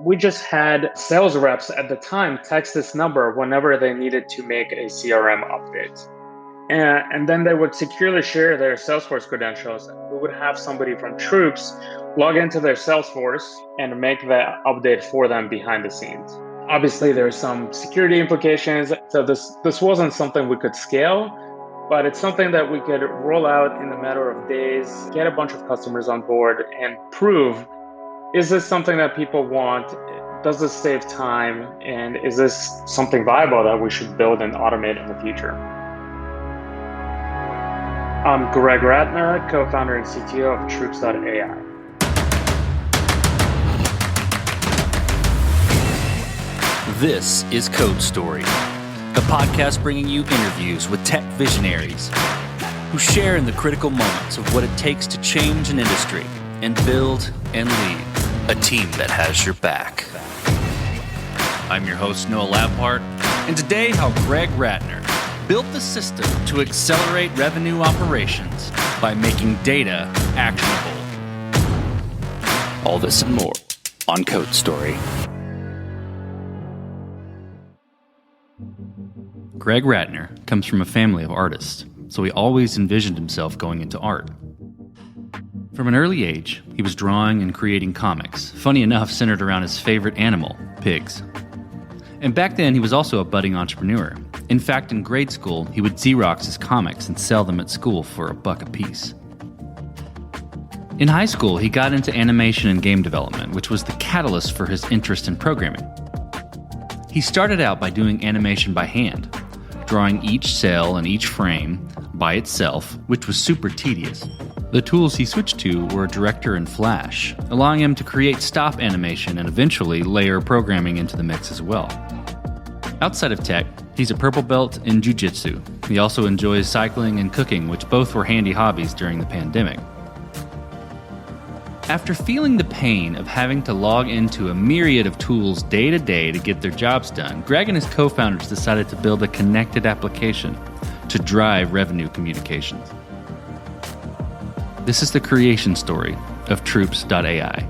We just had sales reps at the time text this number whenever they needed to make a CRM update. And then they would securely share their Salesforce credentials. We would have somebody from Troops log into their Salesforce and make the update for them behind the scenes. Obviously, there's some security implications. So this wasn't something we could scale, but it's something that we could roll out in a matter of days, get a bunch of customers on board and prove, is this something that people want? Does this save time? And is this something viable that we should build and automate in the future? I'm Greg Ratner, co-founder and CTO of Troops.ai. This is Code Story, a podcast bringing you interviews with tech visionaries who share in the critical moments of what it takes to change an industry and build and lead a team that has your back. I'm your host, Noah Lampart, and today how Greg Ratner built the system to accelerate revenue operations by making data actionable. All this and more on Code Story. Greg Ratner comes from a family of artists, so he always envisioned himself going into art. From an early age, he was drawing and creating comics, funny enough centered around his favorite animal, pigs. And back then, he was also a budding entrepreneur. In fact, in grade school, he would Xerox his comics and sell them at school for $1 a piece. In high school, he got into animation and game development, which was the catalyst for his interest in programming. He started out by doing animation by hand, drawing each cell and each frame by itself, which was super tedious. The tools he switched to were Director and Flash, allowing him to create stop animation and eventually layer programming into the mix as well. Outside of tech, he's a purple belt in jiu-jitsu. He also enjoys cycling and cooking, which both were handy hobbies during the pandemic. After feeling the pain of having to log into a myriad of tools day to day to get their jobs done, Greg and his co-founders decided to build a connected application to drive revenue communications. This is the creation story of Troops.ai.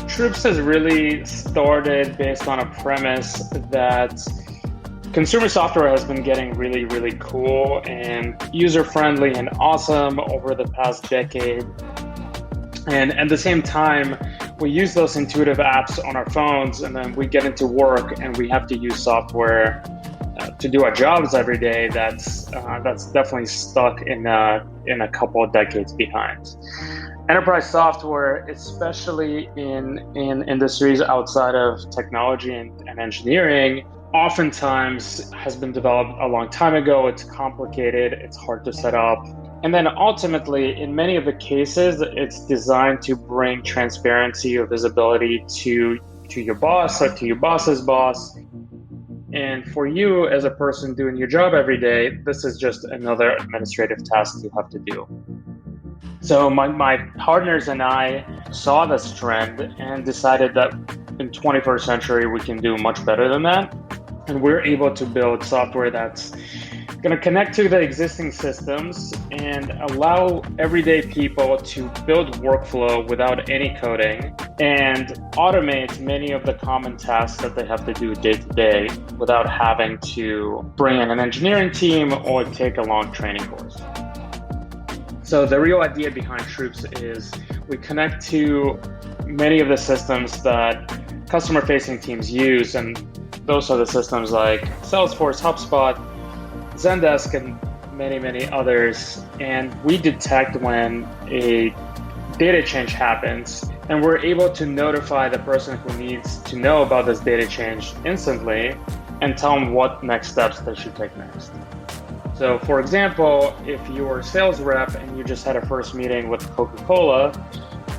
Troops has really started based on a premise that consumer software has been getting really, really cool and user-friendly and awesome over the past decade. And at the same time, we use those intuitive apps on our phones, and then we get into work and we have to use software to do our jobs every day. That's definitely stuck in a couple of decades behind. Enterprise software, especially in industries outside of technology and engineering, oftentimes has been developed a long time ago. It's complicated, it's hard to set up. And then ultimately, in many of the cases, it's designed to bring transparency or visibility to your boss or to your boss's boss. And for you as a person doing your job every day, this is just another administrative task you have to do. So my partners and I saw this trend and decided that in 21st century, we can do much better than that. And we're able to build software that's going to connect to the existing systems and allow everyday people to build workflow without any coding and automate many of the common tasks that they have to do day to day without having to bring in an engineering team or take a long training course. So the real idea behind Troops is we connect to many of the systems that customer-facing teams use, and those are the systems like Salesforce, HubSpot, Zendesk, and many, many others. And we detect when a data change happens, and we're able to notify the person who needs to know about this data change instantly and tell them what next steps they should take next. So for example, if you're a sales rep and you just had a first meeting with Coca-Cola,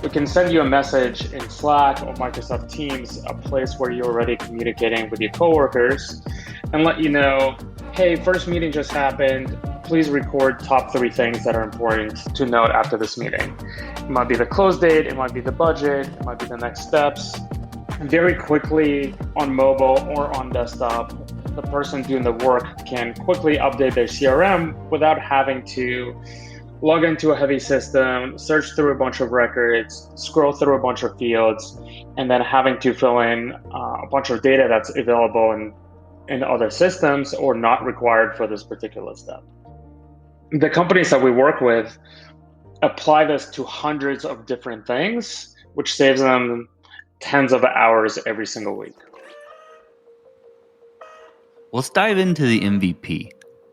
we can send you a message in Slack or Microsoft Teams, a place where you're already communicating with your coworkers, and let you know, hey, first meeting just happened. Please record top 3 things that are important to note after this meeting. It might be the close date, it might be the budget, it might be the next steps. And very quickly on mobile or on desktop, the person doing the work can quickly update their CRM without having to log into a heavy system, search through a bunch of records, scroll through a bunch of fields, and then having to fill in a bunch of data that's available in other systems or not required for this particular step. The companies that we work with apply this to hundreds of different things, which saves them tens of hours every single week. Let's dive into the MVP.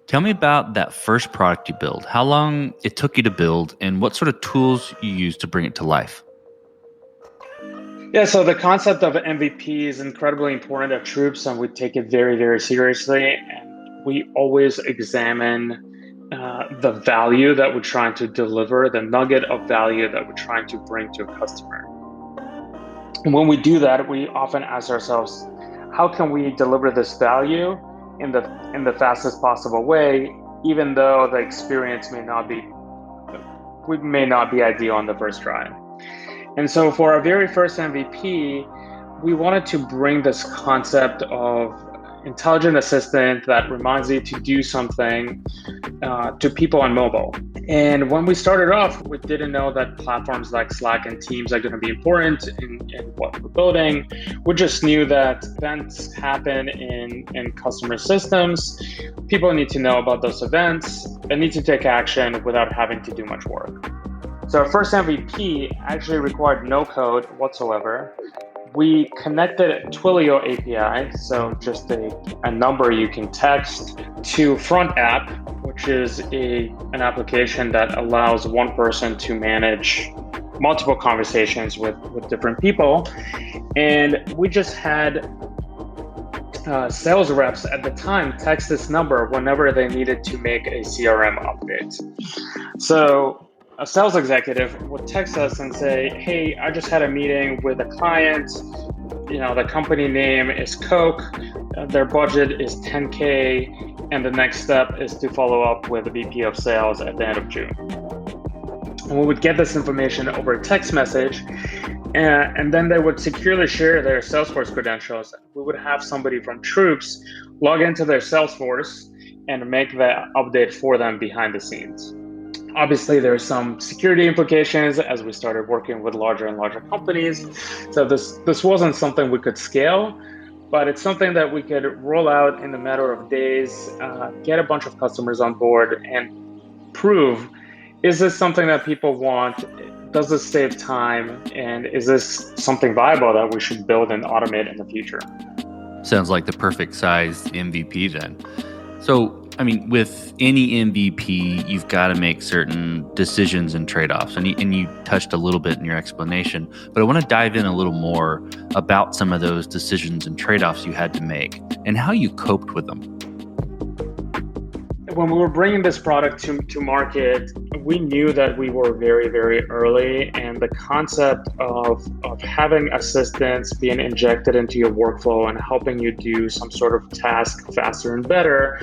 Tell me about that first product you built, how long it took you to build, and what sort of tools you used to bring it to life. Yeah, so the concept of MVP is incredibly important at Troops, and we take it very, very seriously. And we always examine the value that we're trying to deliver, the nugget of value that we're trying to bring to a customer. And when we do that, we often ask ourselves, how can we deliver this value in the fastest possible way, even though the experience may not be ideal on the first try. And so for our very first MVP, we wanted to bring this concept of intelligent assistant that reminds you to do something to people on mobile. And when we started off, we didn't know that platforms like Slack and Teams are going to be important in what we're building. We just knew that events happen in customer systems. People need to know about those events. They need to take action without having to do much work. So our first MVP actually required no code whatsoever. We connected Twilio API, so just a number you can text, to Front App, which is an application that allows one person to manage multiple conversations with different people. And we just had sales reps at the time text this number whenever they needed to make a CRM update. So a sales executive would text us and say, hey, I just had a meeting with a client. The company name is Coke. Their budget is 10K. And the next step is to follow up with the VP of sales at the end of June. And we would get this information over a text message, and then they would securely share their Salesforce credentials. We would have somebody from Troops log into their Salesforce and make the update for them behind the scenes. Obviously, there are some security implications as we started working with larger and larger companies. So this wasn't something we could scale, but it's something that we could roll out in a matter of days, get a bunch of customers on board, and prove, is this something that people want? Does this save time? And is this something viable that we should build and automate in the future? Sounds like the perfect sized MVP then. So, with any MVP, you've got to make certain decisions and trade-offs. And you touched a little bit in your explanation, but I want to dive in a little more about some of those decisions and trade-offs you had to make and how you coped with them. When we were bringing this product to market, we knew that we were very, very early, and the concept of having assistants being injected into your workflow and helping you do some sort of task faster and better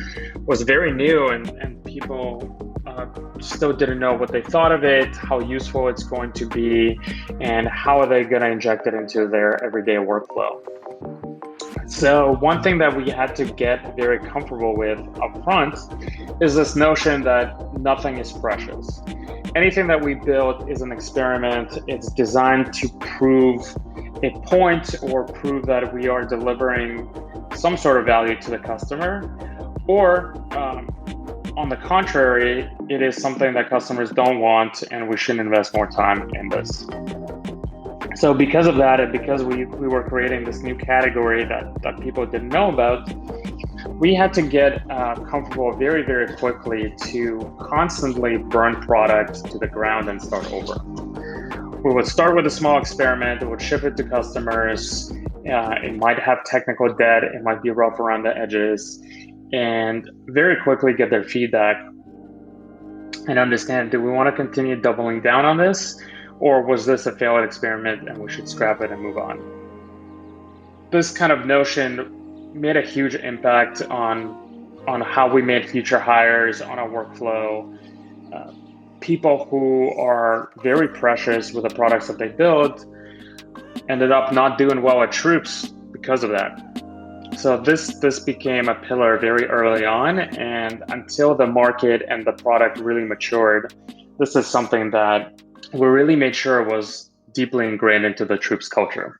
was very new, and people still didn't know what they thought of it, how useful it's going to be, and how are they going to inject it into their everyday workflow. So one thing that we had to get very comfortable with up front is this notion that nothing is precious. Anything that we build is an experiment. It's designed to prove a point or prove that we are delivering some sort of value to the customer, or on the contrary, it is something that customers don't want and we shouldn't invest more time in this. So because of that, and because we were creating this new category that people didn't know about, we had to get comfortable very, very quickly to constantly burn product to the ground and start over. We would start with a small experiment, we would ship it to customers. It might have technical debt, it might be rough around the edges, and very quickly get their feedback and understand, do we want to continue doubling down on this? Or was this a failed experiment and we should scrap it and move on? This kind of notion made a huge impact on how we made future hires, on our workflow. People who are very precious with the products that they build ended up not doing well at Troops because of that. So this became a pillar very early on, and until the market and the product really matured, this is something that we really made sure was deeply ingrained into the troops culture.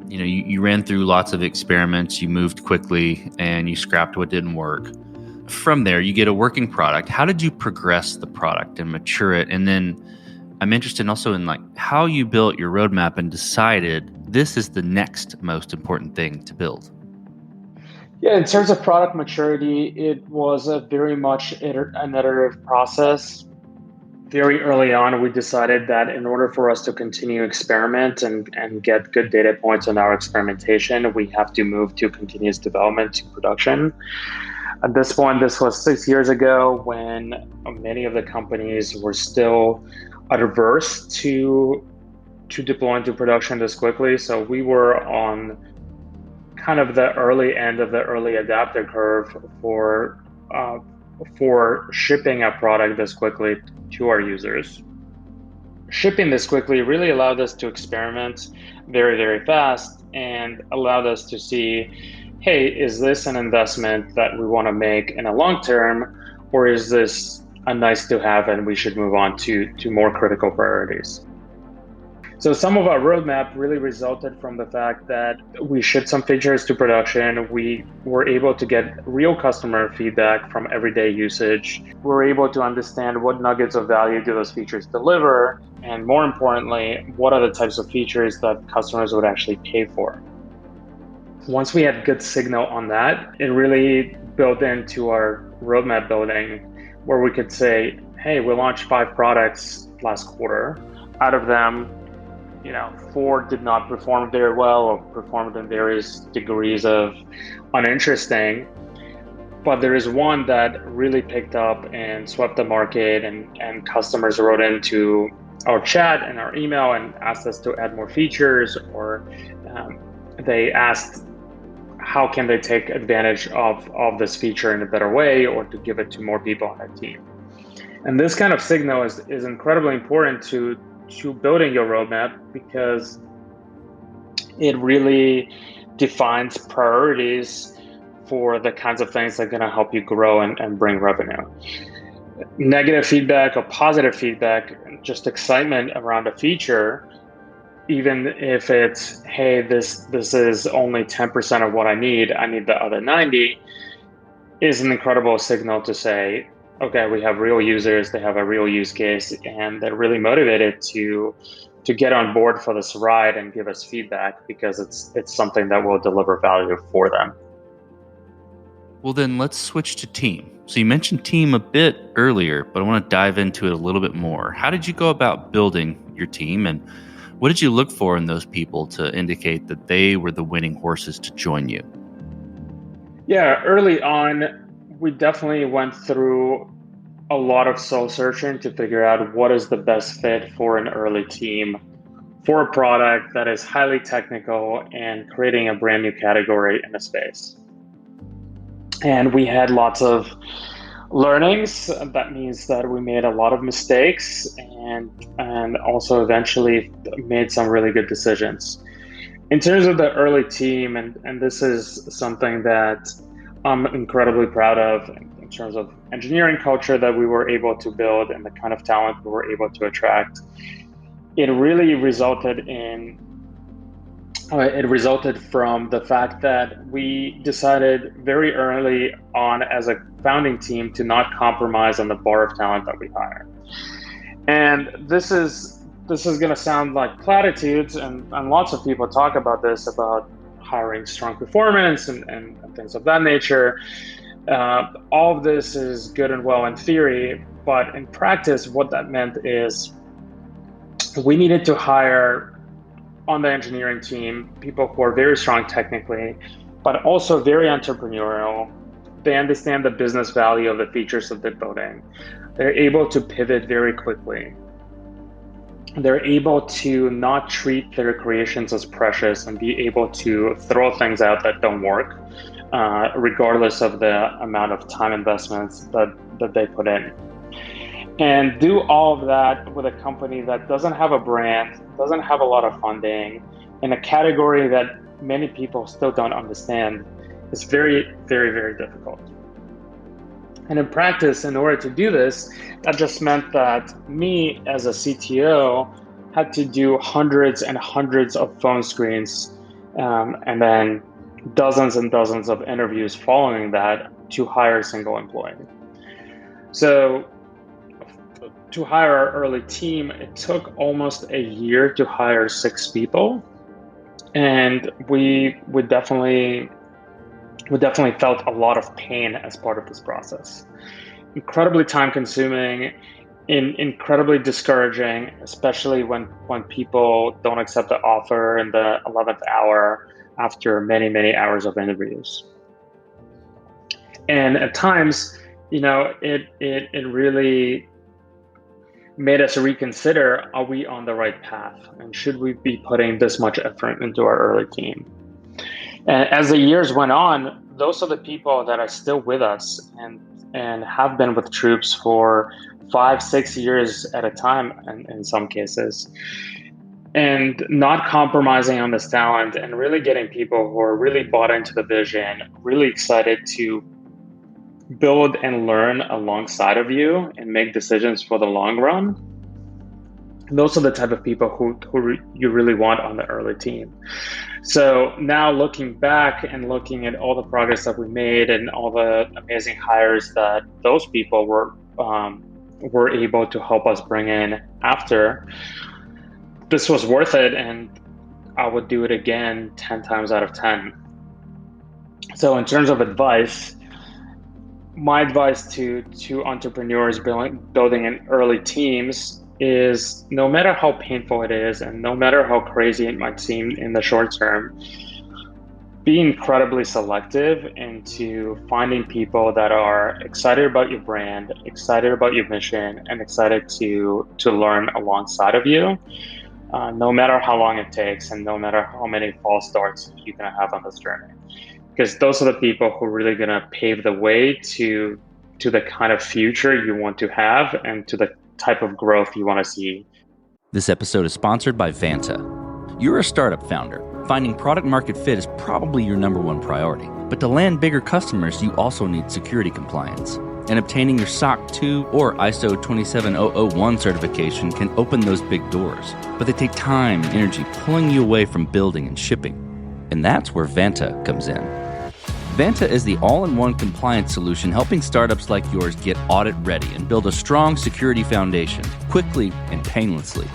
You ran through lots of experiments, you moved quickly, and you scrapped what didn't work. From there, you get a working product. How did you progress the product and mature it? And then I'm interested also in how you built your roadmap and decided this is the next most important thing to build. Yeah, in terms of product maturity, it was a very much an iterative process. Very early on, we decided that in order for us to continue experiment and get good data points on our experimentation, we have to move to continuous development to production. At this point, this was 6 years ago when many of the companies were still adverse to deploy into production this quickly. So we were on kind of the early end of the early adapter curve for shipping a product this quickly to our users. Shipping this quickly really allowed us to experiment very, very fast and allowed us to see, hey, is this an investment that we want to make in a long term, or is this a nice to have and we should move on to more critical priorities? So some of our roadmap really resulted from the fact that we shipped some features to production. We were able to get real customer feedback from everyday usage. We were able to understand what nuggets of value do those features deliver, and more importantly, what are the types of features that customers would actually pay for. Once we had good signal on that, it really built into our roadmap building where we could say, hey, we launched 5 products last quarter. Out of them, 4 did not perform very well or performed in various degrees of uninteresting. But there is one that really picked up and swept the market, and customers wrote into our chat and our email and asked us to add more features, or they asked how can they take advantage of this feature in a better way, or to give it to more people on their team. And this kind of signal is incredibly important to building your roadmap, because it really defines priorities for the kinds of things that are going to help you grow and bring revenue. Negative feedback or positive feedback, just excitement around a feature, even if it's, hey, this is only 10% of what I need the other 90, is an incredible signal to say, okay, we have real users, they have a real use case, and they're really motivated to get on board for this ride and give us feedback, because it's something that will deliver value for them. Well, then let's switch to team. So you mentioned team a bit earlier, but I want to dive into it a little bit more. How did you go about building your team, and what did you look for in those people to indicate that they were the winning horses to join you? Yeah, early on, we definitely went through a lot of soul searching to figure out what is the best fit for an early team for a product that is highly technical and creating a brand new category in the space. And we had lots of learnings. That means that we made a lot of mistakes and also eventually made some really good decisions. In terms of the early team, and this is something that I'm incredibly proud of in terms of engineering culture that we were able to build and the kind of talent we were able to attract. It really resulted from the fact that we decided very early on as a founding team to not compromise on the bar of talent that we hire. And this is going to sound like platitudes, and lots of people talk about this, about hiring strong performance and things of that nature. All of this is good and well in theory, but in practice, what that meant is we needed to hire on the engineering team people who are very strong technically, but also very entrepreneurial. They understand the business value of the features that they're building. They're able to pivot very quickly. They're able to not treat their creations as precious and be able to throw things out that don't work, regardless of the amount of time investments that they put in. And do all of that with a company that doesn't have a brand, doesn't have a lot of funding, in a category that many people still don't understand, is very, very, very difficult. And in practice, in order to do this, that just meant that me as a CTO had to do hundreds and hundreds of phone screens, and then dozens and dozens of interviews following that to hire a single employee. So to hire our early team, it took almost a year to hire 6 people. And we definitely felt a lot of pain as part of this process. Incredibly time consuming, incredibly discouraging, especially when people don't accept the offer in the 11th hour after many, many hours of interviews. And at times, it really made us reconsider, are we on the right path? And should we be putting this much effort into our early team? And as the years went on, those are the people that are still with us and have been with troops for 5-6 years at a time in some cases. And not compromising on this talent and really getting people who are really bought into the vision, really excited to build and learn alongside of you and make decisions for the long run. Those are the type of people who you really want on the early team. So now looking back and looking at all the progress that we made and all the amazing hires that those people were able to help us bring in after, this was worth it, and I would do it again 10 times out of 10. So in terms of advice, my advice to entrepreneurs building in early teams is, no matter how painful it is and no matter how crazy it might seem in the short term, be incredibly selective into finding people that are excited about your brand, excited about your mission, and excited to learn alongside of you, no matter how long it takes and no matter how many false starts you're going to have on this journey. Because those are the people who are really going to pave the way to the kind of future you want to have and to the type of growth you want to see. This episode is sponsored by Vanta. You're a startup founder. Finding product market fit is probably your number one priority. But to land bigger customers, you also need security compliance. And obtaining your SOC 2 or ISO 27001 certification can open those big doors. But they take time and energy, pulling you away from building and shipping. And that's where Vanta comes in. Vanta is the all-in-one compliance solution helping startups like yours get audit ready and build a strong security foundation quickly and painlessly.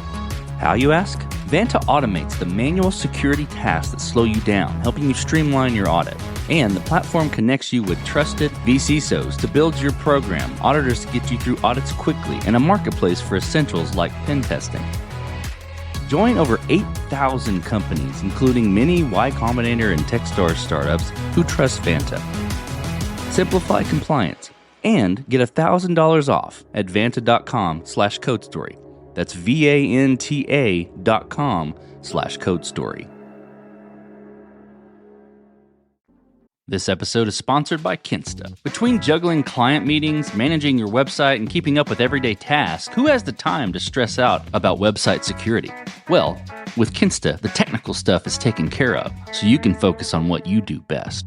How, you ask? Vanta automates the manual security tasks that slow you down, helping you streamline your audit. And the platform connects you with trusted vCISOs to build your program, auditors to get you through audits quickly, and a marketplace for essentials like pen testing. Join over 8,000 companies, including many Y Combinator and Techstars startups who trust Vanta. Simplify compliance and get $1,000 off at vanta.com/codestory. That's VANTA.com/codestory. This episode is sponsored by Kinsta. Between juggling client meetings, managing your website, and keeping up with everyday tasks, who has the time to stress out about website security? Well, with Kinsta, the technical stuff is taken care of, so you can focus on what you do best.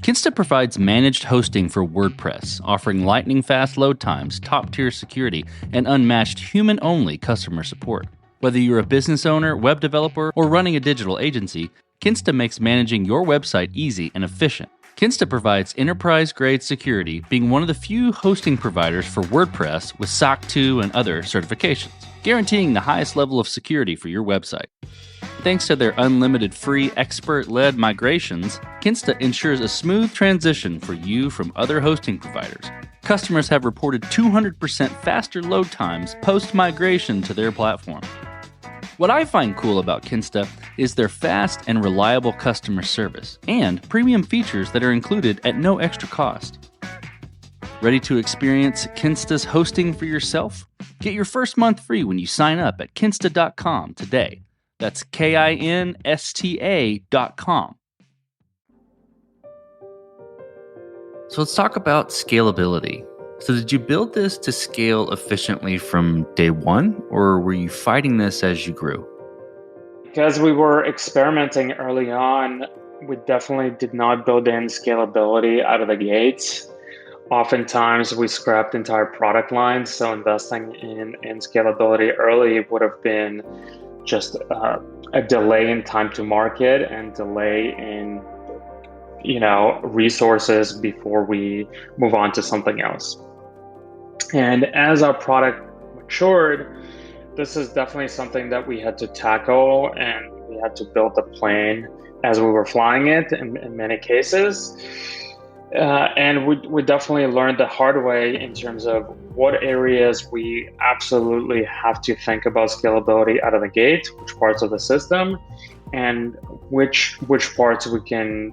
Kinsta provides managed hosting for WordPress, offering lightning-fast load times, top-tier security, and unmatched human-only customer support. Whether you're a business owner, web developer, or running a digital agency, Kinsta makes managing your website easy and efficient. Kinsta provides enterprise-grade security, being one of the few hosting providers for WordPress with SOC 2 and other certifications, guaranteeing the highest level of security for your website. Thanks to their unlimited free expert-led migrations, Kinsta ensures a smooth transition for you from other hosting providers. Customers have reported 200% faster load times post-migration to their platform. What I find cool about Kinsta is their fast and reliable customer service and premium features that are included at no extra cost. Ready to experience Kinsta's hosting for yourself? Get your first month free when you sign up at kinsta.com today. That's KINSTA.com. So let's talk about scalability. So did you build this to scale efficiently from day one, or were you fighting this as you grew? Because we were experimenting early on, we definitely did not build in scalability out of the gates. Oftentimes we scrapped entire product lines, so investing in scalability early would have been just a delay in time to market and delay in resources before we move on to something else. And as our product matured, this is definitely something that we had to tackle, and we had to build the plane as we were flying it in many cases. And we definitely learned the hard way in terms of what areas we absolutely have to think about scalability out of the gate, which parts of the system, and which parts we can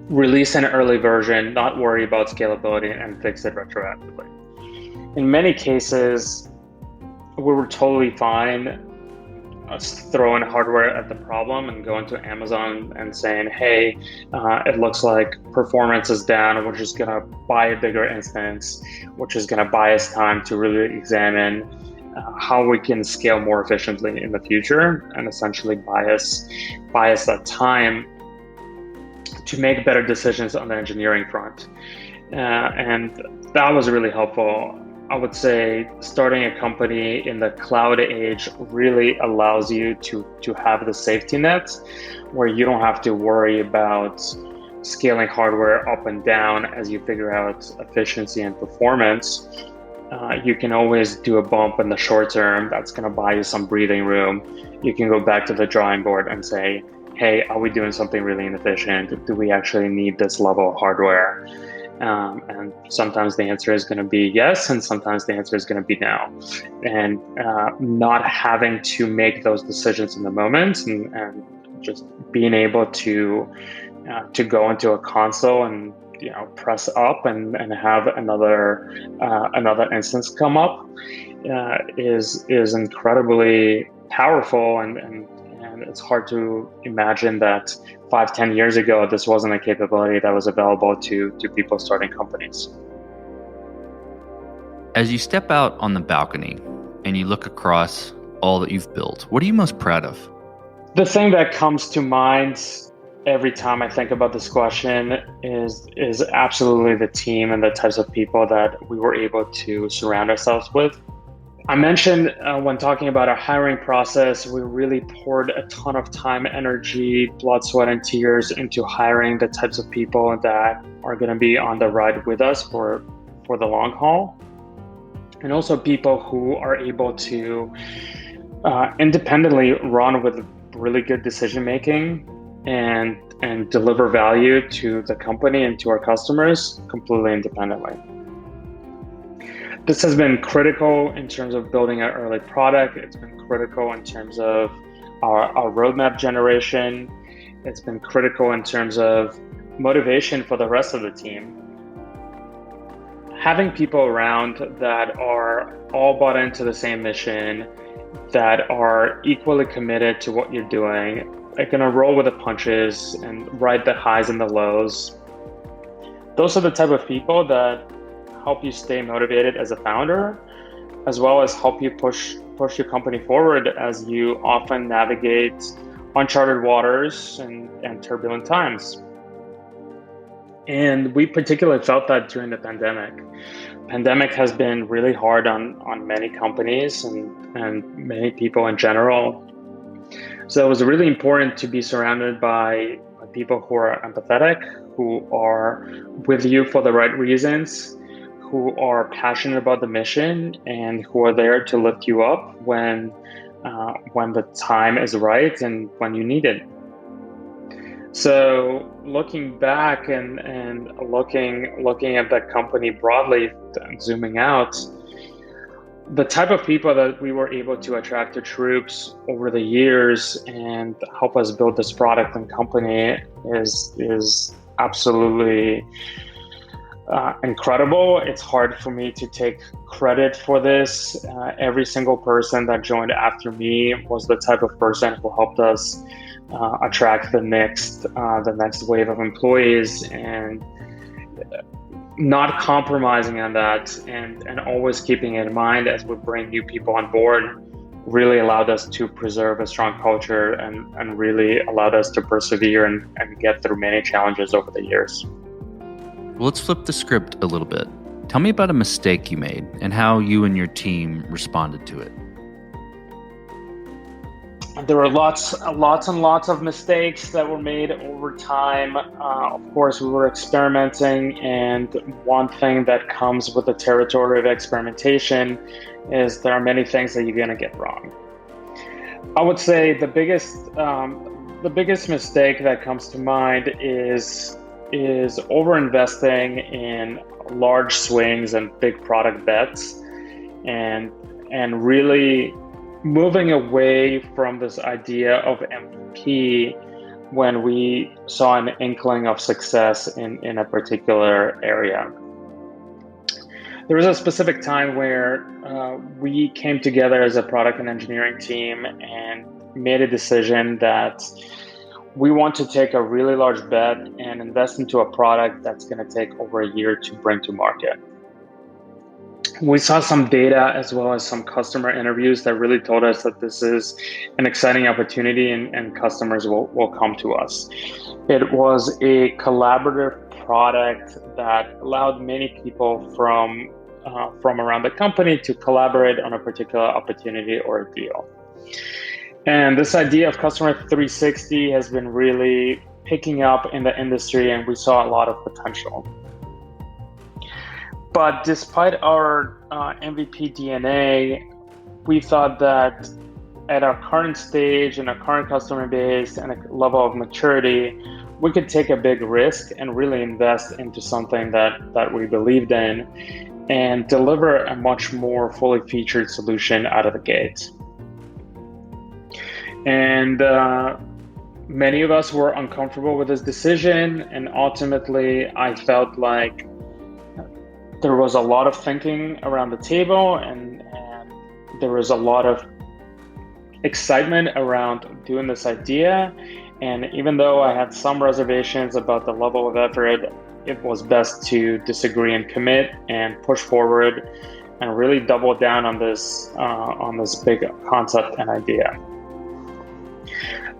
release an early version, not worry about scalability, and fix it retroactively. In many cases, we were totally fine throwing hardware at the problem and going to Amazon and saying, hey, it looks like performance is down. We're just going to buy a bigger instance, which is going to buy us time to really examine how we can scale more efficiently in the future, and essentially buy us that time to make better decisions on the engineering front. And that was really helpful. I would say starting a company in the cloud age really allows you to have the safety net where you don't have to worry about scaling hardware up and down as you figure out efficiency and performance. You can always do a bump in the short term that's going to buy you some breathing room. You can go back to the drawing board and say, hey, are we doing something really inefficient? Do we actually need this level of hardware? And sometimes the answer is going to be yes, and sometimes the answer is going to be no. And not having to make those decisions in the moment, and just being able to go into a console and press up and have another instance come up is incredibly powerful, and it's hard to imagine that 5-10 years ago this wasn't a capability that was available to people starting companies. As you step out on the balcony and you look across all that you've built, what are you most proud of? The thing that comes to mind every time I think about this question is absolutely the team and the types of people that we were able to surround ourselves with. I mentioned when talking about our hiring process, we really poured a ton of time, energy, blood, sweat, and tears into hiring the types of people that are going to be on the ride with us for the long haul. And also people who are able to independently run with really good decision making and deliver value to the company and to our customers completely independently. This has been critical in terms of building an early product. It's been critical in terms of our roadmap generation. It's been critical in terms of motivation for the rest of the team. Having people around that are all bought into the same mission, that are equally committed to what you're doing, are going to roll with the punches and ride the highs and the lows. Those are the type of people that help you stay motivated as a founder, as well as help you push your company forward as you often navigate uncharted waters and turbulent times. And we particularly felt that during the pandemic. Pandemic has been really hard on many companies and many people in general. So it was really important to be surrounded by people who are empathetic, who are with you for the right reasons, who are passionate about the mission, and who are there to lift you up when the time is right and when you need it. So looking back and looking at that company broadly, zooming out, the type of people that we were able to attract to Troops over the years and help us build this product and company is absolutely incredible. It's hard for me to take credit for this. Every single person that joined after me was the type of person who helped us attract the next wave of employees, and not compromising on that and always keeping it in mind as we bring new people on board really allowed us to preserve a strong culture and really allowed us to persevere and get through many challenges over the years. Well, let's flip the script a little bit. Tell me about a mistake you made and how you and your team responded to it. There were lots and lots of mistakes that were made over time. Of course, we were experimenting, and one thing that comes with the territory of experimentation is there are many things that you're going to get wrong. I would say the biggest mistake that comes to mind is over-investing in large swings and big product bets, and really moving away from this idea of MVP when we saw an inkling of success in a particular area. There was a specific time where we came together as a product and engineering team and made a decision that we want to take a really large bet and invest into a product that's going to take over a year to bring to market. We saw some data as well as some customer interviews that really told us that this is an exciting opportunity and customers will come to us. It was a collaborative product that allowed many people from around the company to collaborate on a particular opportunity or a deal. And this idea of customer 360 has been really picking up in the industry, and we saw a lot of potential. But despite our MVP DNA, we thought that at our current stage and our current customer base and a level of maturity, we could take a big risk and really invest into something that we believed in and deliver a much more fully featured solution out of the gate. And many of us were uncomfortable with this decision, and ultimately I felt like there was a lot of thinking around the table, and there was a lot of excitement around doing this idea. And even though I had some reservations about the level of effort, it was best to disagree and commit and push forward and really double down on this big concept and idea.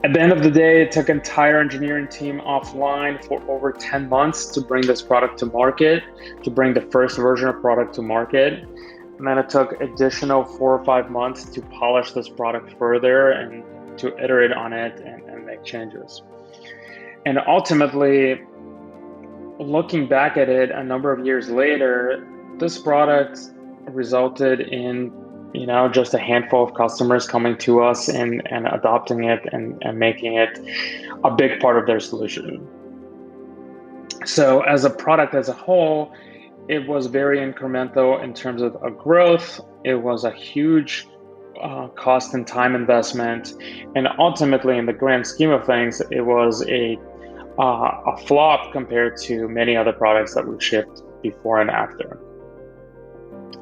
At the end of the day, it took an entire engineering team offline for over 10 months to bring this product to market, to bring the first version of product to market. And then it took additional 4 or 5 months to polish this product further and to iterate on it and make changes. And ultimately, looking back at it a number of years later, this product resulted in just a handful of customers coming to us and adopting it and making it a big part of their solution. So as a product as a whole, it was very incremental in terms of a growth. It was a huge cost and time investment. And ultimately, in the grand scheme of things, it was a flop compared to many other products that we've shipped before and after.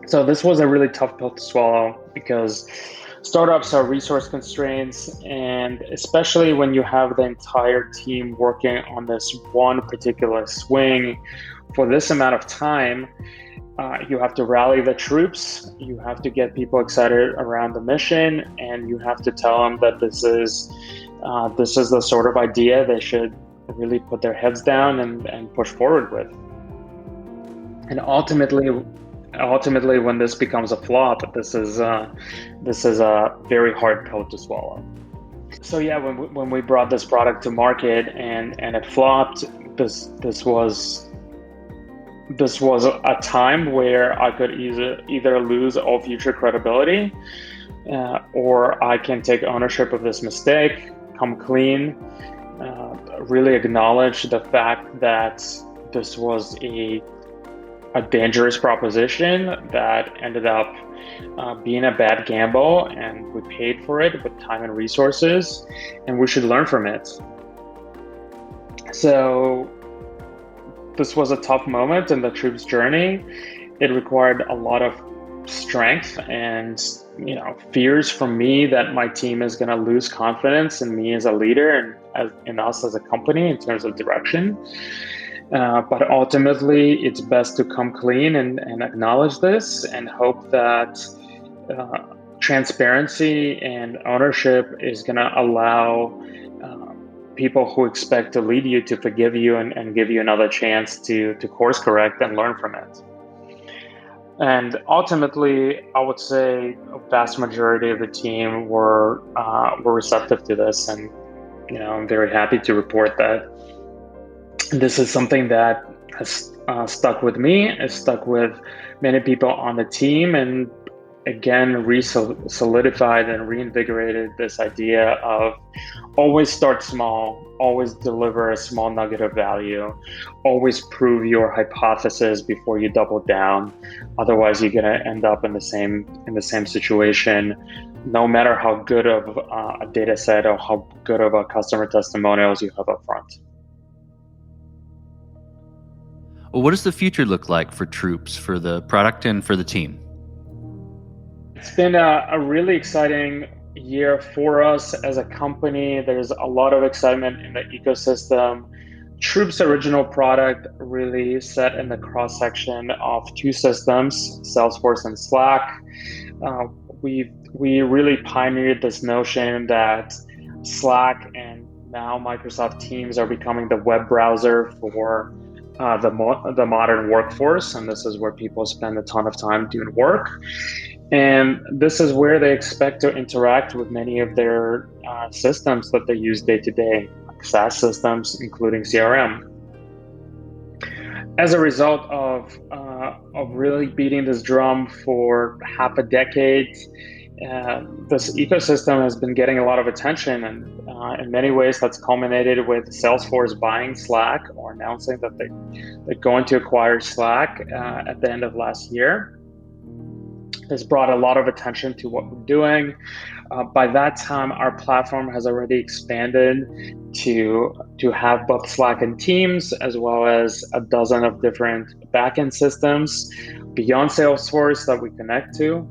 So this was a really tough pill to swallow because startups are resource constraints, and especially when you have the entire team working on this one particular swing for this amount of time, you have to rally the troops, you have to get people excited around the mission, and you have to tell them that this is the sort of idea they should really put their heads down and push forward with. And ultimately, when this becomes a flop, this is a very hard pill to swallow. So yeah, when we brought this product to market and it flopped, this was a time where I could either lose all future credibility, or I can take ownership of this mistake, come clean, really acknowledge the fact that this was a dangerous proposition that ended up being a bad gamble, and we paid for it with time and resources, and we should learn from it. So this was a tough moment in the troops' journey. It required a lot of strength and fears from me that my team is going to lose confidence in me as a leader and in us as a company in terms of direction. But ultimately, it's best to come clean and acknowledge this and hope that transparency and ownership is going to allow people who expect to lead you, to forgive you, and give you another chance to course correct and learn from it. And ultimately, I would say a vast majority of the team were receptive to this, and I'm very happy to report that this is something that has stuck with me, has stuck with many people on the team, and again solidified and reinvigorated this idea of always start small, always deliver a small nugget of value, always prove your hypothesis before you double down. Otherwise, you're going to end up in the same situation, no matter how good of a data set or how good of a customer testimonials you have up front. Well, what does the future look like for Troops, for the product and for the team? It's been a really exciting year for us as a company. There's a lot of excitement in the ecosystem. Troops' original product really sat in the cross-section of two systems, Salesforce and Slack. We really pioneered this notion that Slack and now Microsoft Teams are becoming the web browser for the modern workforce, and this is where people spend a ton of time doing work. And this is where they expect to interact with many of their systems that they use day to day, like SaaS systems, including CRM. As a result of really beating this drum for half a decade, this ecosystem has been getting a lot of attention, and in many ways that's culminated with Salesforce buying Slack or announcing that they're going to acquire Slack at the end of last year. Has brought a lot of attention to what we're doing. By that time, our platform has already expanded to have both Slack and Teams, as well as a dozen of different backend systems beyond Salesforce that we connect to.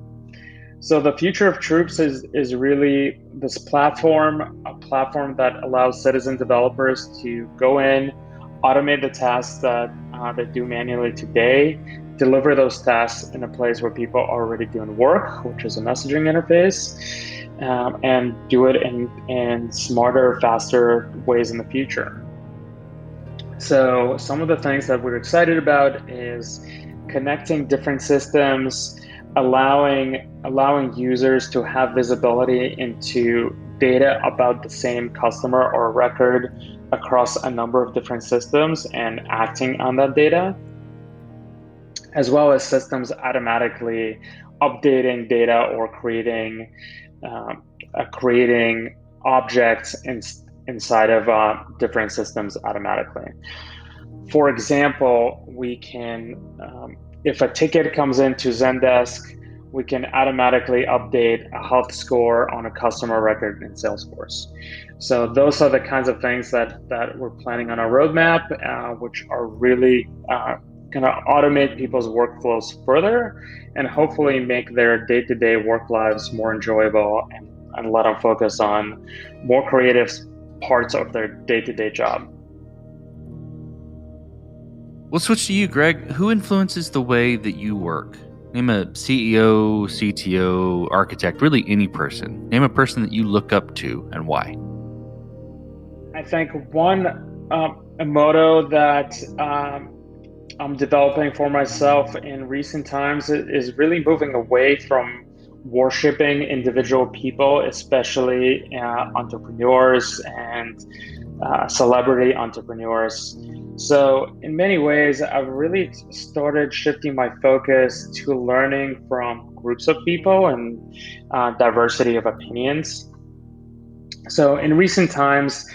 So the future of Troops is really this platform, a platform that allows citizen developers to go in, automate the tasks that they do manually today, deliver those tasks in a place where people are already doing work, which is a messaging interface, and do it in smarter, faster ways in the future. So some of the things that we're excited about is connecting different systems, allowing users to have visibility into data about the same customer or record across a number of different systems and acting on that data, as well as systems automatically updating data or creating objects inside of different systems automatically. For example, we can, if a ticket comes into Zendesk, we can automatically update a health score on a customer record in Salesforce. So those are the kinds of things that we're planning on our roadmap, which are really going to automate people's workflows further and hopefully make their day-to-day work lives more enjoyable and let them focus on more creative parts of their day-to-day job. We'll switch to you, Greg. Who influences the way that you work? Name a CEO, CTO, architect, really any person. Name a person that you look up to and why. I think one a motto that I'm developing for myself in recent times is really moving away from worshiping individual people, especially entrepreneurs and celebrity entrepreneurs. So in many ways, I've really started shifting my focus to learning from groups of people and diversity of opinions. So in recent times,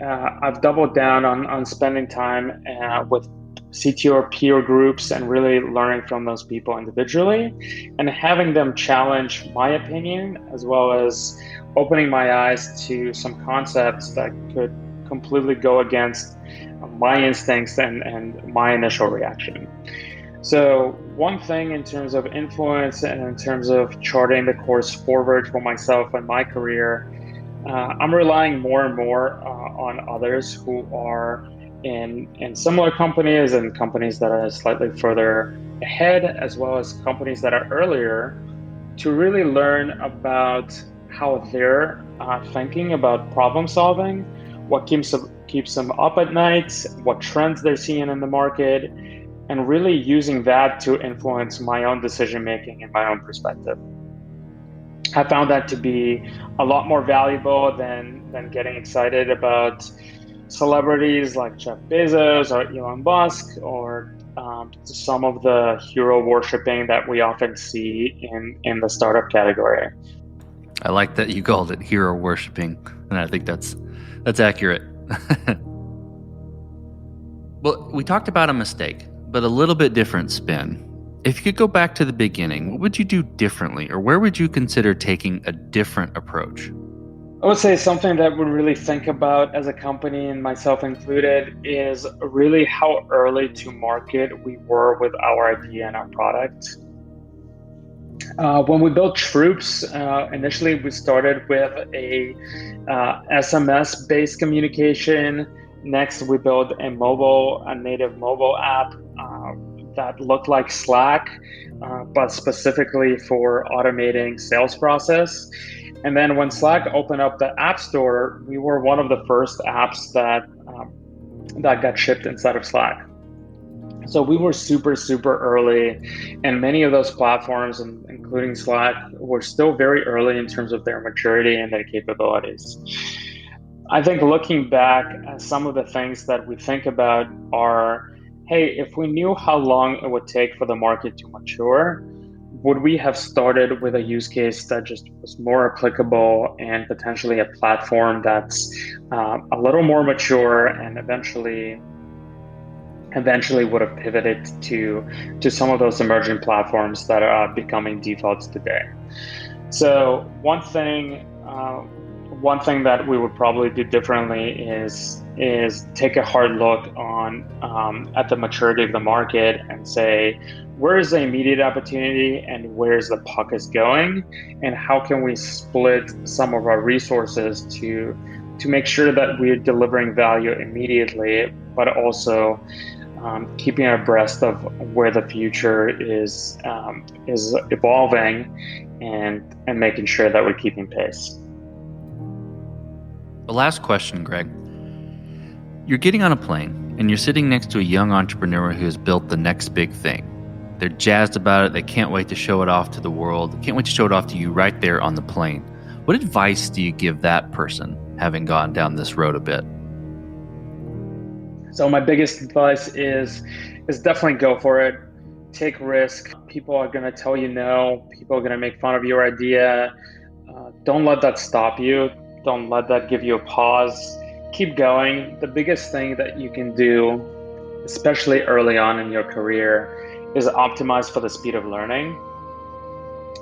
I've doubled down on spending time with CTO peer groups and really learning from those people individually and having them challenge my opinion, as well as opening my eyes to some concepts that could completely go against my instincts and my initial reaction. So one thing in terms of influence and in terms of charting the course forward for myself and my career, I'm relying more and more on others who are in similar companies and companies that are slightly further ahead, as well as companies that are earlier, to really learn about how they're thinking about problem solving, what keeps them up at night, what trends they're seeing in the market, and really using that to influence my own decision making and my own perspective. I found that to be a lot more valuable than getting excited about celebrities like Jeff Bezos or Elon Musk, or some of the hero worshiping that we often see in the startup category. I like that you called it hero worshiping, and I think that's accurate. Well, we talked about a mistake, but a little bit different spin. If you could go back to the beginning, what would you do differently, or where would you consider taking a different approach? I would say something that we really think about as a company, and myself included, is really how early to market we were with our idea and our product. When we built Troops, initially we started with a SMS-based communication. Next, we built a native mobile app that looked like Slack, but specifically for automating sales process. And then when Slack opened up the App Store, we were one of the first apps that got shipped inside of Slack. So we were super, super early, and many of those platforms, including Slack, were still very early in terms of their maturity and their capabilities. I think looking back, some of the things that we think about are, hey, if we knew how long it would take for the market to mature, would we have started with a use case that just was more applicable and potentially a platform that's a little more mature, and eventually would have pivoted to some of those emerging platforms that are becoming defaults today. So one thing that we would probably do differently is take a hard look at the maturity of the market and say, where is the immediate opportunity and where's the puck is going, and how can we split some of our resources to make sure that we're delivering value immediately, but also keeping abreast of where the future is evolving, and making sure that we're keeping pace. The last question, Greg. You're getting on a plane and you're sitting next to a young entrepreneur who has built the next big thing. They're jazzed about it. They can't wait to show it off to the world. They can't wait to show it off to you right there on the plane. What advice do you give that person, having gone down this road a bit? So my biggest advice is definitely go for it. Take risk. People are going to tell you no. People are going to make fun of your idea. Don't let that stop you. Don't let that give you a pause. Keep going. The biggest thing that you can do, especially early on in your career, is optimize for the speed of learning.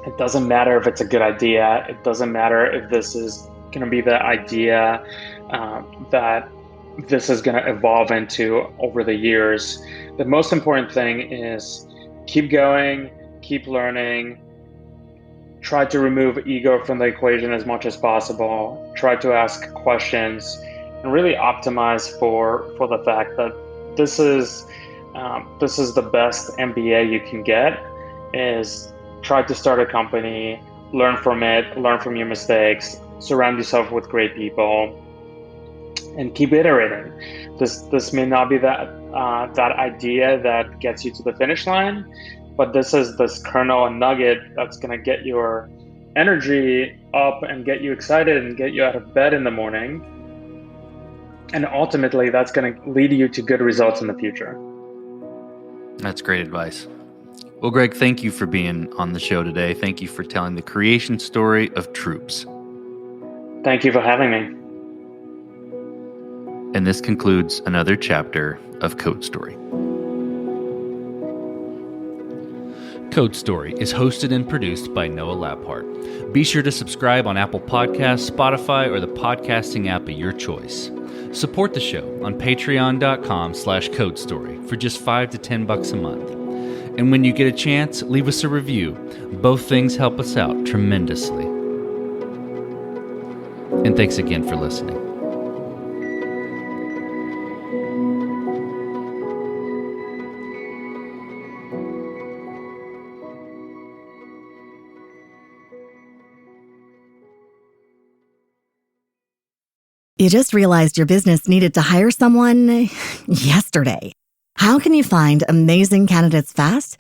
It doesn't matter if it's a good idea. It doesn't matter if this is going to be the idea that this is going to evolve into over the years. The most important thing is keep going, keep learning, try to remove ego from the equation as much as possible, try to ask questions, and really optimize for the fact that this is the best MBA you can get. Is try to start a company, learn from it, learn from your mistakes, surround yourself with great people, and keep iterating. This may not be that idea that gets you to the finish line, but this is this kernel and nugget that's going to get your energy up and get you excited and get you out of bed in the morning. And ultimately, that's going to lead you to good results in the future. That's great advice. Well, Greg, thank you for being on the show today. Thank you for telling the creation story of Troops. Thank you for having me. And this concludes another chapter of Code Story. Code Story is hosted and produced by Noah Labhart. Be sure to subscribe on Apple Podcasts, Spotify, or the podcasting app of your choice. Support the show on patreon.com/codestory for just $5 to $10 a month. And when you get a chance, leave us a review. Both things help us out tremendously. And thanks again for listening. You just realized your business needed to hire someone yesterday. How can you find amazing candidates fast?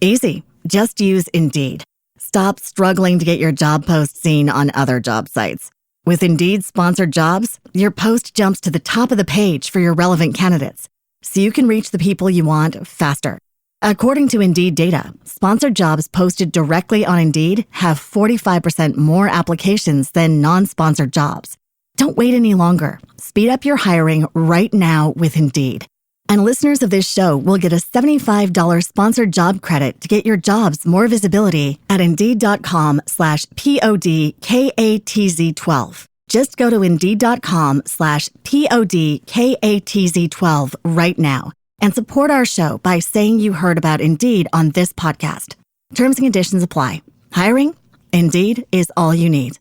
Easy. Just use Indeed. Stop struggling to get your job post seen on other job sites. With Indeed sponsored jobs, your post jumps to the top of the page for your relevant candidates, so you can reach the people you want faster. According to Indeed data, sponsored jobs posted directly on Indeed have 45% more applications than non-sponsored jobs. Don't wait any longer. Speed up your hiring right now with Indeed. And listeners of this show will get a $75 sponsored job credit to get your jobs more visibility at Indeed.com/PODKATZ12. Just go to Indeed.com/PODKATZ12 right now and support our show by saying you heard about Indeed on this podcast. Terms and conditions apply. Hiring? Indeed is all you need.